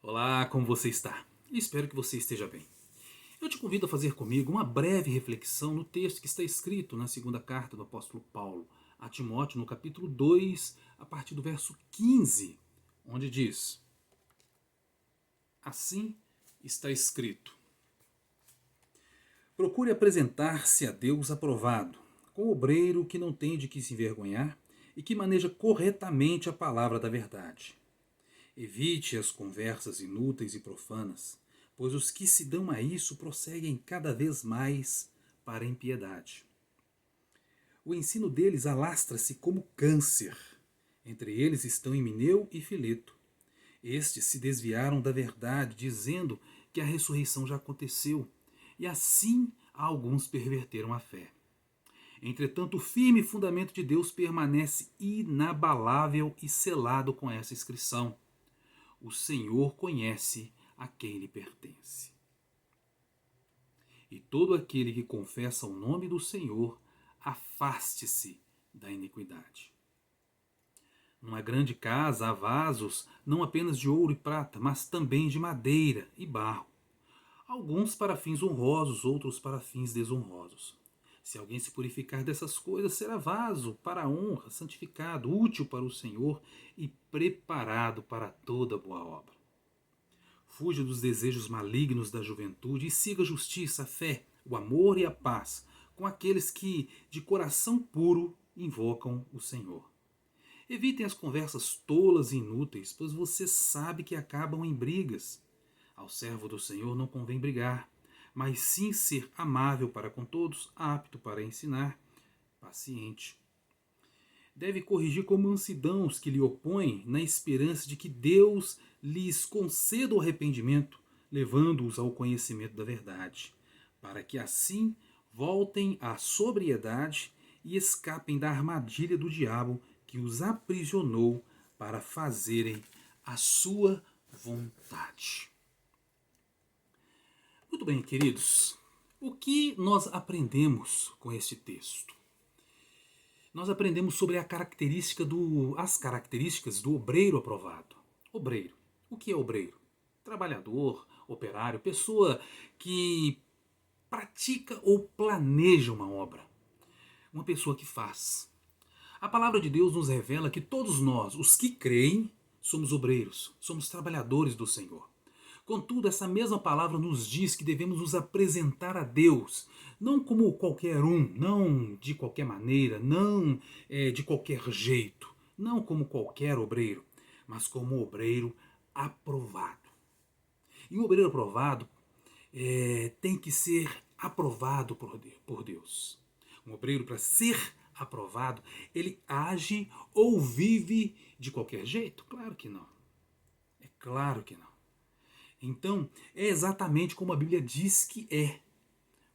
Olá, como você está? Espero que você esteja bem. Eu te convido a fazer comigo uma breve reflexão no texto que está escrito na segunda carta do apóstolo Paulo a Timóteo, no capítulo 2, a partir do verso 15, onde diz: Assim está escrito: Procure apresentar-se a Deus aprovado, com obreiro que não tem de que se envergonhar e que maneja corretamente a palavra da verdade. Evite as conversas inúteis e profanas, pois os que se dão a isso prosseguem cada vez mais para a impiedade. O ensino deles alastra-se como câncer. Entre eles estão Himeneu e Fileto. Estes se desviaram da verdade, dizendo que a ressurreição já aconteceu, e assim alguns perverteram a fé. Entretanto, o firme fundamento de Deus permanece inabalável e selado com essa inscrição: o Senhor conhece a quem lhe pertence. E todo aquele que confessa o nome do Senhor, afaste-se da iniquidade. Numa grande casa há vasos, não apenas de ouro e prata, mas também de madeira e barro. Alguns para fins honrosos, outros para fins desonrosos. Se alguém se purificar dessas coisas, será vaso para a honra, santificado, útil para o Senhor e preparado para toda boa obra. Fuja dos desejos malignos da juventude e siga a justiça, a fé, o amor e a paz com aqueles que, de coração puro, invocam o Senhor. Evitem as conversas tolas e inúteis, pois você sabe que acabam em brigas. Ao servo do Senhor não convém brigar, mas sim ser amável para com todos, apto para ensinar, paciente. Deve corrigir com mansidão os que lhe opõem, na esperança de que Deus lhes conceda o arrependimento, levando-os ao conhecimento da verdade, para que assim voltem à sobriedade e escapem da armadilha do diabo que os aprisionou para fazerem a sua vontade. Muito bem, queridos. O que nós aprendemos com este texto? Nós aprendemos sobre as características do obreiro aprovado. Obreiro. O que é obreiro? Trabalhador, operário, pessoa que pratica ou planeja uma obra. Uma pessoa que faz. A palavra de Deus nos revela que todos nós, os que creem, somos obreiros, somos trabalhadores do Senhor. Contudo, essa mesma palavra nos diz que devemos nos apresentar a Deus, não como qualquer um, não de qualquer maneira, não de qualquer jeito, não como qualquer obreiro, mas como obreiro aprovado. E um obreiro aprovado tem que ser aprovado por Deus. Um obreiro, para ser aprovado, ele age ou vive de qualquer jeito? Claro que não. É claro que não. Então, é exatamente como a Bíblia diz que é,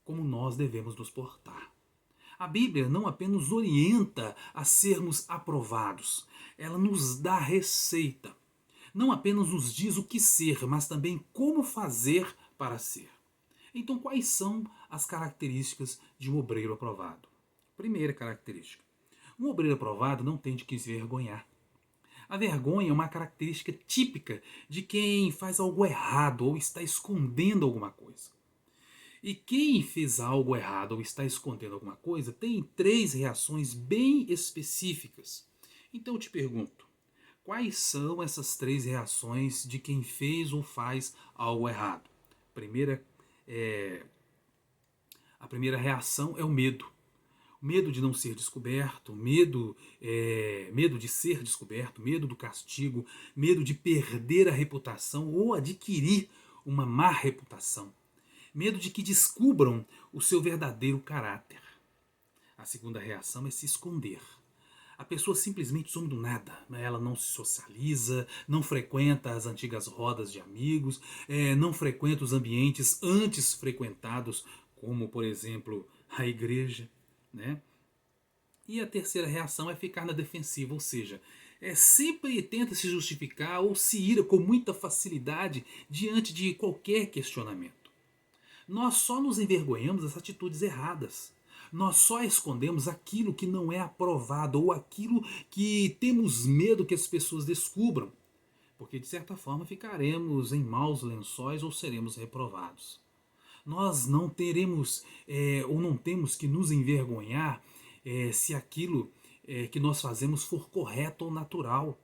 como nós devemos nos portar. A Bíblia não apenas nos orienta a sermos aprovados, ela nos dá receita. Não apenas nos diz o que ser, mas também como fazer para ser. Então, quais são as características de um obreiro aprovado? Primeira característica: um obreiro aprovado não tem de que se vergonhar. A vergonha é uma característica típica de quem faz algo errado ou está escondendo alguma coisa. E quem fez algo errado ou está escondendo alguma coisa tem três reações bem específicas. Então eu te pergunto, quais são essas três reações de quem fez ou faz algo errado? Primeira, a primeira reação é o medo. Medo de não ser descoberto, medo de ser descoberto, medo do castigo, medo de perder a reputação ou adquirir uma má reputação, medo de que descubram o seu verdadeiro caráter. A segunda reação é se esconder. A pessoa simplesmente some do nada. Ela não se socializa, não frequenta as antigas rodas de amigos, não frequenta os ambientes antes frequentados, como, por exemplo, a igreja. Né? E a terceira reação é ficar na defensiva, ou seja, sempre tenta se justificar ou se ira com muita facilidade diante de qualquer questionamento. Nós só nos envergonhamos das atitudes erradas. Nós só escondemos aquilo que não é aprovado ou aquilo que temos medo que as pessoas descubram. porque de certa forma ficaremos em maus lençóis ou seremos reprovados. Nós não teremos ou não temos que nos envergonhar se aquilo que nós fazemos for correto ou natural.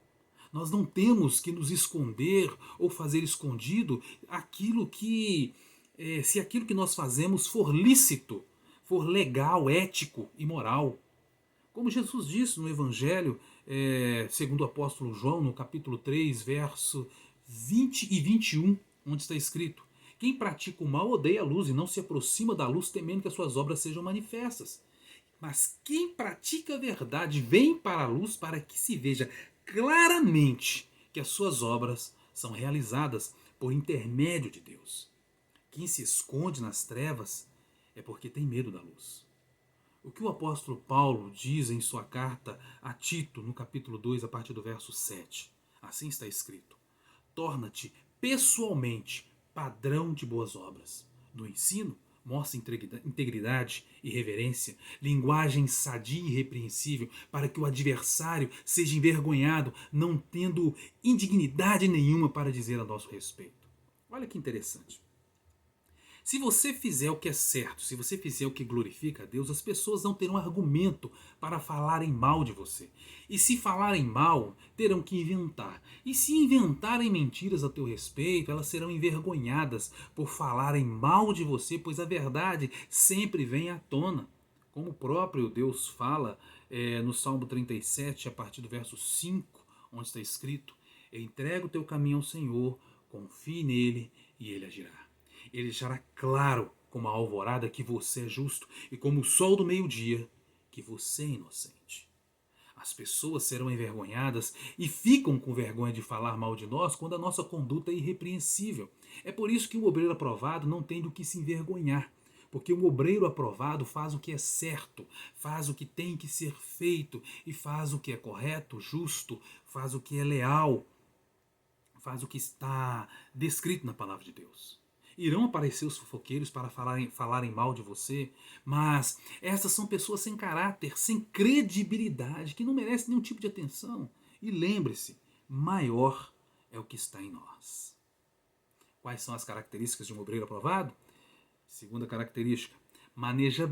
Nós não temos que nos esconder ou fazer escondido aquilo que, se aquilo que nós fazemos for lícito, for legal, ético e moral. Como Jesus disse no Evangelho, segundo o apóstolo João, no capítulo 3, verso 20 e 21, onde está escrito: quem pratica o mal odeia a luz e não se aproxima da luz, temendo que as suas obras sejam manifestas. Mas quem pratica a verdade vem para a luz para que se veja claramente que as suas obras são realizadas por intermédio de Deus. Quem se esconde nas trevas é porque tem medo da luz. O que o apóstolo Paulo diz em sua carta a Tito, no capítulo 2, a partir do verso 7. Assim está escrito: torna-te pessoalmente padrão de boas obras. No ensino, mostra integridade e reverência, linguagem sadia e irrepreensível, para que o adversário seja envergonhado, não tendo indignidade nenhuma para dizer a nosso respeito. Olha que interessante. Se você fizer o que é certo, se você fizer o que glorifica a Deus, as pessoas não terão argumento para falarem mal de você. E se falarem mal, terão que inventar. E se inventarem mentiras a teu respeito, elas serão envergonhadas por falarem mal de você, pois a verdade sempre vem à tona. Como o próprio Deus fala no Salmo 37, a partir do verso 5, onde está escrito: entrega o teu caminho ao Senhor, confie nele e ele agirá. Ele deixará claro como a alvorada que você é justo e como o sol do meio-dia que você é inocente. As pessoas serão envergonhadas e ficam com vergonha de falar mal de nós quando a nossa conduta é irrepreensível. É por isso que o obreiro aprovado não tem do que se envergonhar, porque o obreiro aprovado faz o que é certo, faz o que tem que ser feito e faz o que é correto, justo, faz o que é leal, faz o que está descrito na palavra de Deus. Irão aparecer os fofoqueiros para falarem mal de você, mas essas são pessoas sem caráter, sem credibilidade, que não merecem nenhum tipo de atenção. E lembre-se, maior é o que está em nós. Quais são as características de um obreiro aprovado? Segunda característica: maneja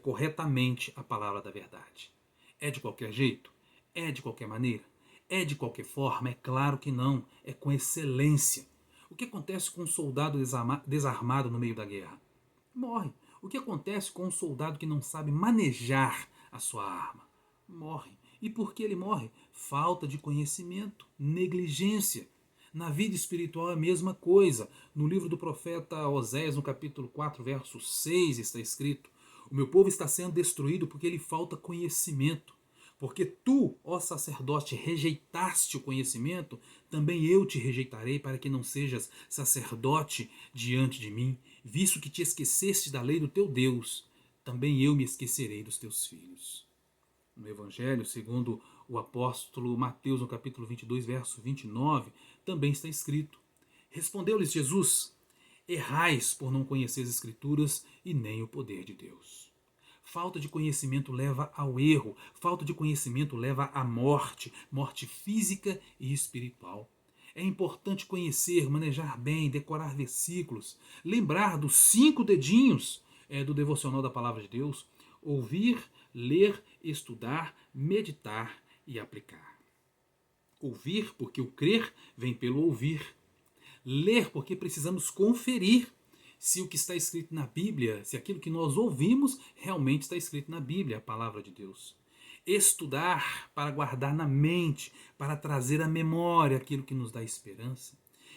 corretamente a palavra da verdade. É de qualquer jeito? É de qualquer maneira? É de qualquer forma? É claro que não. É com excelência. O que acontece com um soldado desarmado no meio da guerra? Morre. O que acontece com um soldado que não sabe manejar a sua arma? Morre. E por que ele morre? Falta de conhecimento, negligência. Na vida espiritual é a mesma coisa. No livro do profeta Oséias, no capítulo 4, verso 6, está escrito: o meu povo está sendo destruído porque lhe falta conhecimento. Porque tu, ó sacerdote, rejeitaste o conhecimento, também eu te rejeitarei para que não sejas sacerdote diante de mim, visto que te esqueceste da lei do teu Deus, também eu me esquecerei dos teus filhos. No Evangelho, segundo o apóstolo Mateus, no capítulo 22, verso 29, também está escrito: respondeu-lhes Jesus: errais por não conhecer as Escrituras e nem o poder de Deus. Falta de conhecimento leva ao erro, falta de conhecimento leva à morte, morte física e espiritual. É importante conhecer, manejar bem, decorar versículos, lembrar dos 5 dedinhos do devocional da Palavra de Deus, ouvir, ler, estudar, meditar e aplicar. Ouvir, porque o crer vem pelo ouvir. Ler, porque precisamos conferir se o que está escrito na Bíblia, se aquilo que nós ouvimos realmente está escrito na Bíblia, a palavra de Deus. Estudar para guardar na mente, para trazer à memória aquilo que nos dá esperança.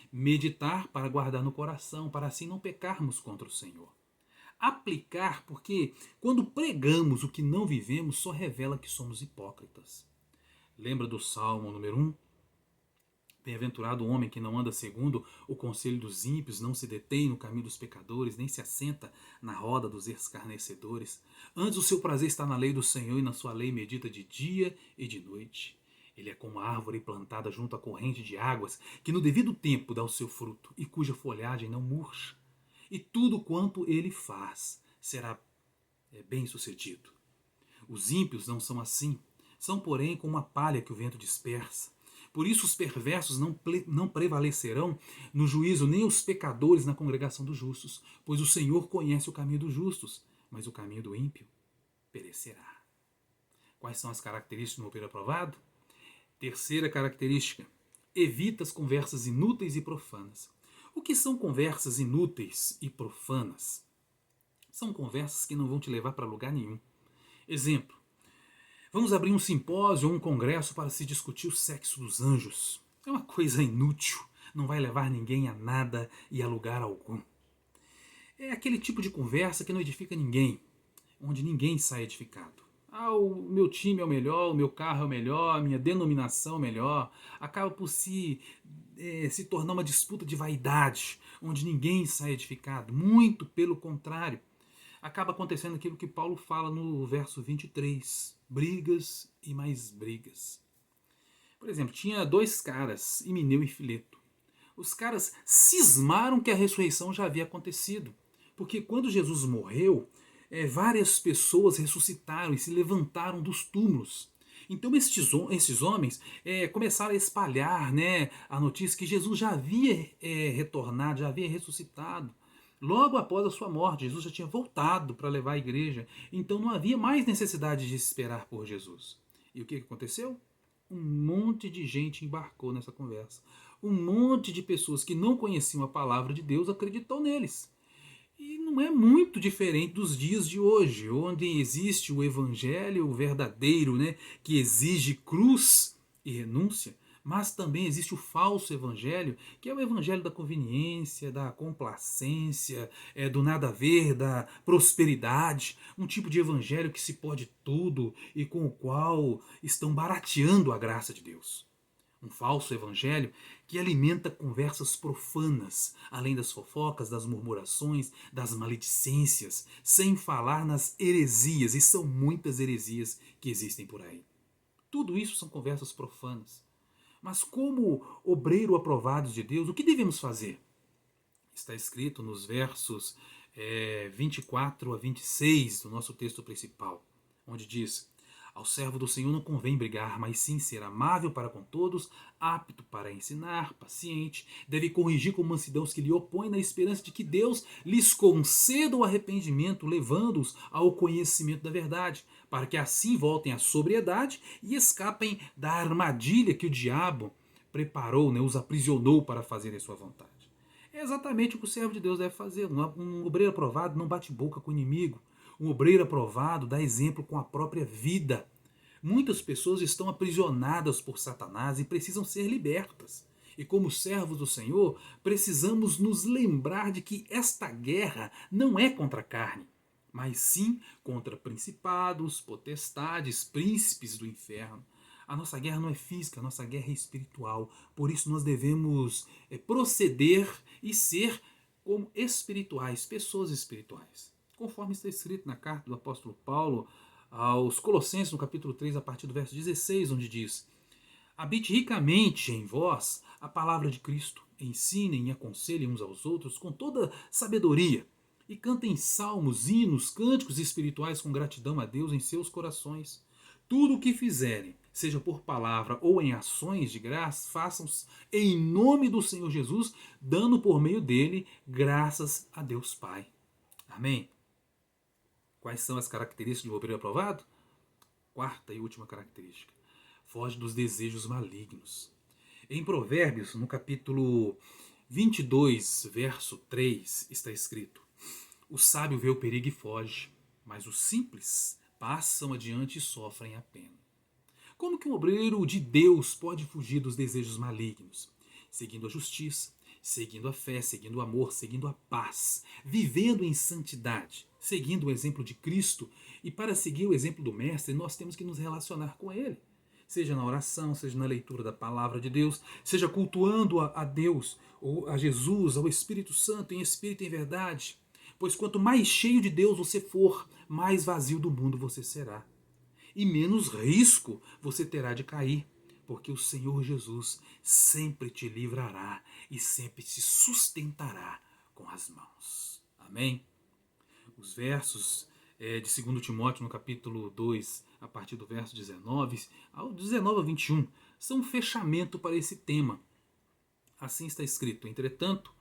Meditar para guardar no coração, para assim não pecarmos contra o Senhor. Aplicar, porque quando pregamos o que não vivemos, só revela que somos hipócritas. Lembra do Salmo número 1? Bem-aventurado o homem que não anda segundo o conselho dos ímpios, não se detém no caminho dos pecadores, nem se assenta na roda dos escarnecedores. Antes o seu prazer está na lei do Senhor, e na sua lei medita de dia e de noite. Ele é como a árvore plantada junto à corrente de águas, que no devido tempo dá o seu fruto, e cuja folhagem não murcha. E tudo quanto ele faz será bem-sucedido. Os ímpios não são assim. São, porém, como a palha que o vento dispersa. Por isso os perversos não prevalecerão no juízo, nem os pecadores na congregação dos justos, pois o Senhor conhece o caminho dos justos, mas o caminho do ímpio perecerá. Quais são as características do obreiro aprovado? Terceira característica: evita as conversas inúteis e profanas. O que são conversas inúteis e profanas? São conversas que não vão te levar para lugar nenhum. Exemplo: vamos abrir um simpósio ou um congresso para se discutir o sexo dos anjos. É uma coisa inútil, não vai levar ninguém a nada e a lugar algum. É aquele tipo de conversa que não edifica ninguém, onde ninguém sai edificado. Ah, o meu time é o melhor, o meu carro é o melhor, a minha denominação é o melhor. Acaba por se tornar uma disputa de vaidade, onde ninguém sai edificado. Muito pelo contrário. Acaba acontecendo aquilo que Paulo fala no verso 23. Brigas e mais brigas. Por exemplo, tinha dois caras, Himeneu e Fileto. Os caras cismaram que a ressurreição já havia acontecido. Porque quando Jesus morreu, várias pessoas ressuscitaram e se levantaram dos túmulos. Então esses homens começaram a espalhar, né, a notícia que Jesus já havia retornado, já havia ressuscitado. Logo após a sua morte, Jesus já tinha voltado para levar a igreja. Então não havia mais necessidade de esperar por Jesus. E o que aconteceu? Um monte de gente embarcou nessa conversa. Um monte de pessoas que não conheciam a palavra de Deus acreditou neles. E não é muito diferente dos dias de hoje, onde existe o evangelho verdadeiro, né, que exige cruz e renúncia, mas também existe o falso evangelho, que é o evangelho da conveniência, da complacência, do nada a ver, da prosperidade, um tipo de evangelho que se pode tudo e com o qual estão barateando a graça de Deus. Um falso evangelho que alimenta conversas profanas, além das fofocas, das murmurações, das maledicências, sem falar nas heresias, e são muitas heresias que existem por aí. Tudo isso são conversas profanas. Mas como obreiro aprovados de Deus, o que devemos fazer? Está escrito nos versos 24 a 26 do nosso texto principal, onde diz: ao servo do Senhor não convém brigar, mas sim ser amável para com todos, apto para ensinar, paciente, deve corrigir com mansidão os que lhe opõem, na esperança de que Deus lhes conceda o arrependimento, levando-os ao conhecimento da verdade, para que assim voltem à sobriedade e escapem da armadilha que o diabo preparou, né, os aprisionou para fazerem sua vontade. É exatamente o que o servo de Deus deve fazer. Um obreiro aprovado não bate boca com o inimigo. Um obreiro aprovado dá exemplo com a própria vida. Muitas pessoas estão aprisionadas por Satanás e precisam ser libertas. E como servos do Senhor, precisamos nos lembrar de que esta guerra não é contra a carne, mas sim contra principados, potestades, príncipes do inferno. A nossa guerra não é física, a nossa guerra é espiritual. Por isso nós devemos proceder e ser como espirituais, pessoas espirituais. Conforme está escrito na carta do apóstolo Paulo aos Colossenses, no capítulo 3, a partir do verso 16, onde diz: habite ricamente em vós a palavra de Cristo, ensinem e aconselhem uns aos outros com toda sabedoria, e cantem salmos, hinos, cânticos espirituais com gratidão a Deus em seus corações. Tudo o que fizerem, seja por palavra ou em ações de graça, façam-se em nome do Senhor Jesus, dando por meio dele graças a Deus Pai. Amém? Quais são as características do obreiro aprovado? Quarta e última característica: foge dos desejos malignos. Em Provérbios, no capítulo 22, verso 3, está escrito: o sábio vê o perigo e foge, mas os simples passam adiante e sofrem a pena. Como que um obreiro de Deus pode fugir dos desejos malignos? Seguindo a justiça, seguindo a fé, seguindo o amor, seguindo a paz, vivendo em santidade, seguindo o exemplo de Cristo. E para seguir o exemplo do Mestre, nós temos que nos relacionar com Ele. Seja na oração, seja na leitura da palavra de Deus, seja cultuando a Deus, ou a Jesus, ao Espírito Santo, em espírito e em verdade. Pois quanto mais cheio de Deus você for, mais vazio do mundo você será. E menos risco você terá de cair, porque o Senhor Jesus sempre te livrará e sempre te sustentará com as mãos. Amém? Os versos de 2 Timóteo, no capítulo 2, a partir do verso 19 ao 19 a 21, são um fechamento para esse tema. Assim está escrito: entretanto,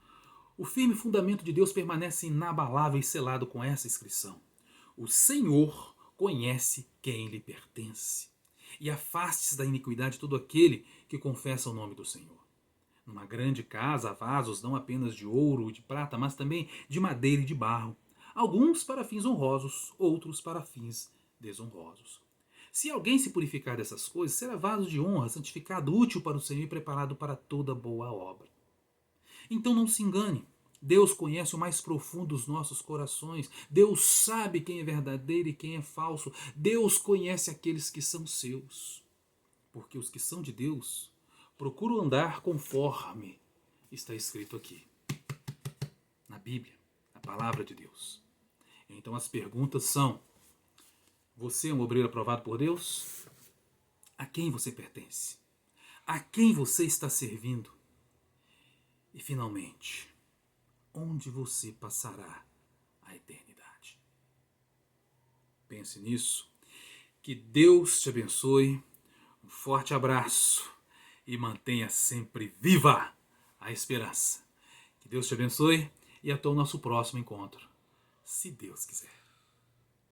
o firme fundamento de Deus permanece inabalável e selado com essa inscrição: o Senhor conhece quem lhe pertence. E afaste-se da iniquidade todo aquele que confessa o nome do Senhor. Numa grande casa há vasos não apenas de ouro e de prata, mas também de madeira e de barro. Alguns para fins honrosos, outros para fins desonrosos. Se alguém se purificar dessas coisas, será vaso de honra, santificado, útil para o Senhor e preparado para toda boa obra. Então não se engane. Deus conhece o mais profundo dos nossos corações. Deus sabe quem é verdadeiro e quem é falso. Deus conhece aqueles que são seus. Porque os que são de Deus procuram andar conforme está escrito aqui, na Bíblia, a palavra de Deus. Então as perguntas são: você é um obreiro aprovado por Deus? A quem você pertence? A quem você está servindo? E finalmente, onde você passará a eternidade? Pense nisso. Que Deus te abençoe. Um forte abraço e mantenha sempre viva a esperança. Que Deus te abençoe e até o nosso próximo encontro, se Deus quiser.